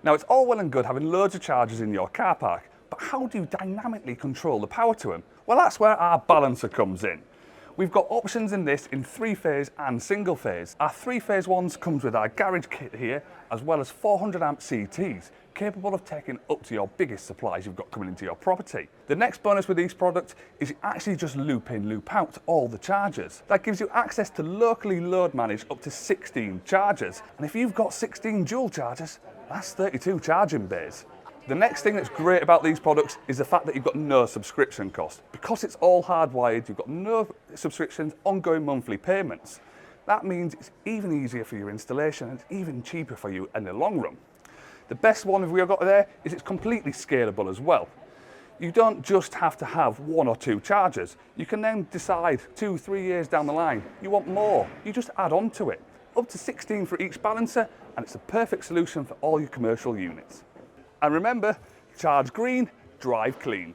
Now, it's all well and good having loads of chargers in your car park, but how do you dynamically control the power to them? Well, that's where our balancer comes in. We've got options in this in 3-phase and single phase. Our 3-phase ones comes with our garage kit here, as well as 400 amp CTs, capable of taking up to your biggest supplies you've got coming into your property. The next bonus with these products is you actually just loop in, loop out all the chargers. That gives you access to locally load manage up to 16 chargers. And if you've got 16 dual chargers, that's 32 charging bays. The next thing that's great about these products is the fact that you've got no subscription cost. Because it's all hardwired, you've got no subscriptions, ongoing monthly payments. That means it's even easier for your installation and it's even cheaper for you in the long run. The best one we've got there is it's completely scalable as well. You don't just have to have 1 or 2 chargers. You can then decide 2-3 years down the line, you want more. You just add on to it. Up to 16 for each balancer, and it's a perfect solution for all your commercial units. And remember, charge green, drive clean.